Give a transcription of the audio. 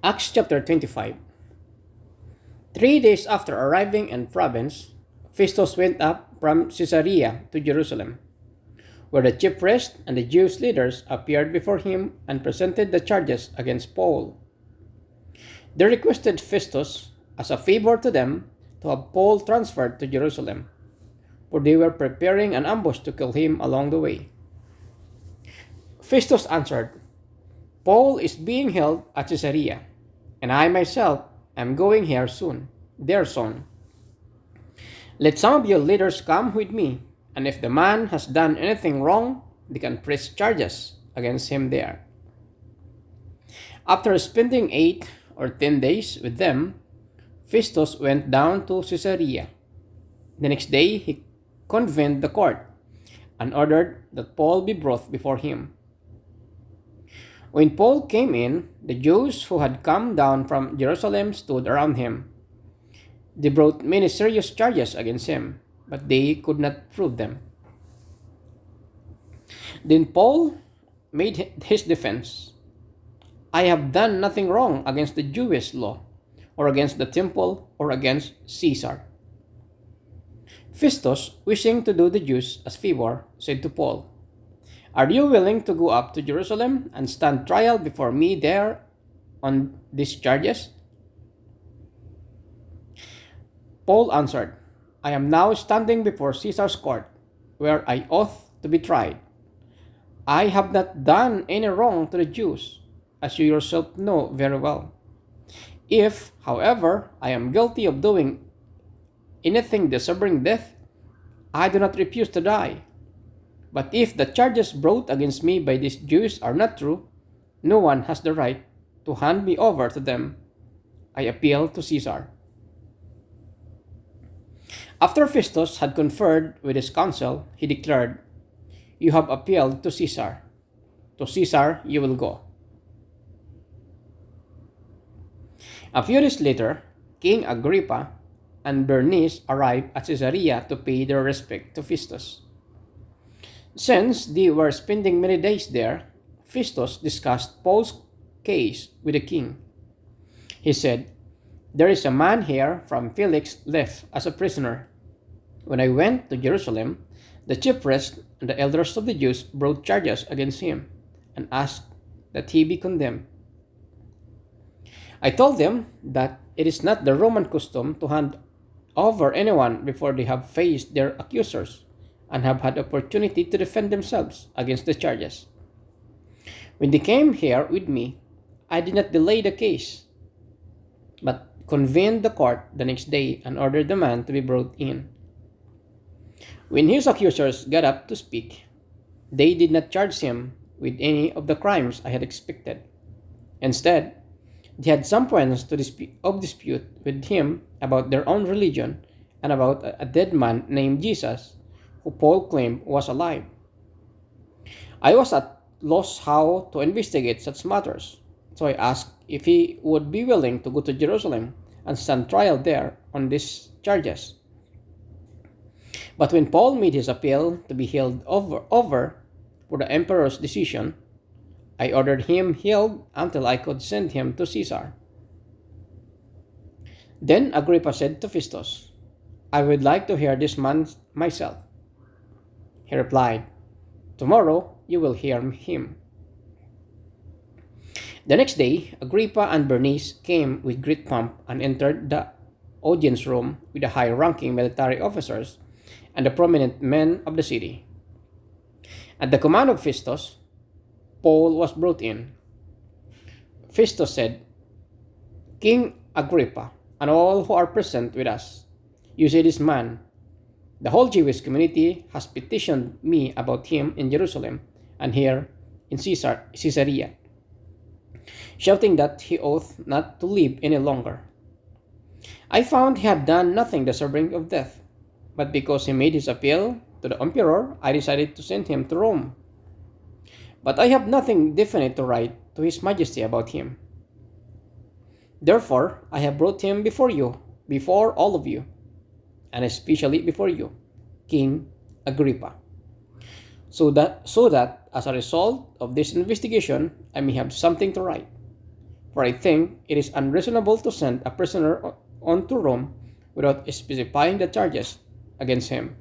Acts chapter 25. 3 days after arriving in province, Festus went up from Caesarea to Jerusalem, where the chief priests and the Jewish leaders appeared before him and presented the charges against Paul. They requested Festus, as a favor to them, to have Paul transferred to Jerusalem, for they were preparing an ambush to kill him along the way. Festus answered, Paul is being held at Caesarea, and I myself am going there soon. Let some of your leaders come with me, and if the man has done anything wrong, they can press charges against him there. After spending 8 or 10 days with them, Festus went down to Caesarea. The next day he convened the court and ordered that Paul be brought before him. When Paul came in, the Jews who had come down from Jerusalem stood around him. They brought many serious charges against him, but they could not prove them. Then Paul made his defense. I have done nothing wrong against the Jewish law, or against the temple, or against Caesar. Festus, wishing to do the Jews a favor, said to Paul, Are you willing to go up to Jerusalem and stand trial before me there on these charges? Paul answered, I am now standing before Caesar's court, where I ought to be tried. I have not done any wrong to the Jews, as you yourself know very well. If, however, I am guilty of doing anything deserving death, I do not refuse to die. But if the charges brought against me by these Jews are not true, no one has the right to hand me over to them. I appeal to Caesar. After Festus had conferred with his council, he declared, You have appealed to Caesar. To Caesar you will go. A few days later, King Agrippa and Bernice arrived at Caesarea to pay their respect to Festus. Since they were spending many days there, Festus discussed Paul's case with the king. He said, There is a man here from Felix left as a prisoner. When I went to Jerusalem, the chief priests and the elders of the Jews brought charges against him and asked that he be condemned. I told them that it is not the Roman custom to hand over anyone before they have faced their accusers and have had opportunity to defend themselves against the charges. When they came here with me, I did not delay the case, but convened the court the next day and ordered the man to be brought in. When his accusers got up to speak, they did not charge him with any of the crimes I had expected. Instead, they had some points of dispute with him about their own religion and about a dead man named Jesus, who Paul claimed was alive. I was at loss how to investigate such matters, so I asked if he would be willing to go to Jerusalem and stand trial there on these charges. But when Paul made his appeal to be held over for the emperor's decision, I ordered him held until I could send him to Caesar. Then Agrippa said to Festus, I would like to hear this man myself. He replied, Tomorrow you will hear him. The next day, Agrippa and Bernice came with great pomp and entered the audience room with the high-ranking military officers and the prominent men of the city. At the command of Festus, Paul was brought in. Festus said, King Agrippa, and all who are present with us, you see this man. The whole Jewish community has petitioned me about him in Jerusalem and here in Caesarea, shouting that he ought not to live any longer. I found he had done nothing deserving of death, but because he made his appeal to the emperor, I decided to send him to Rome. But I have nothing definite to write to His Majesty about him. Therefore, I have brought him before you, before all of you, and especially before you, King Agrippa, so that as a result of this investigation, I may have something to write. For I think it is unreasonable to send a prisoner on to Rome without specifying the charges against him.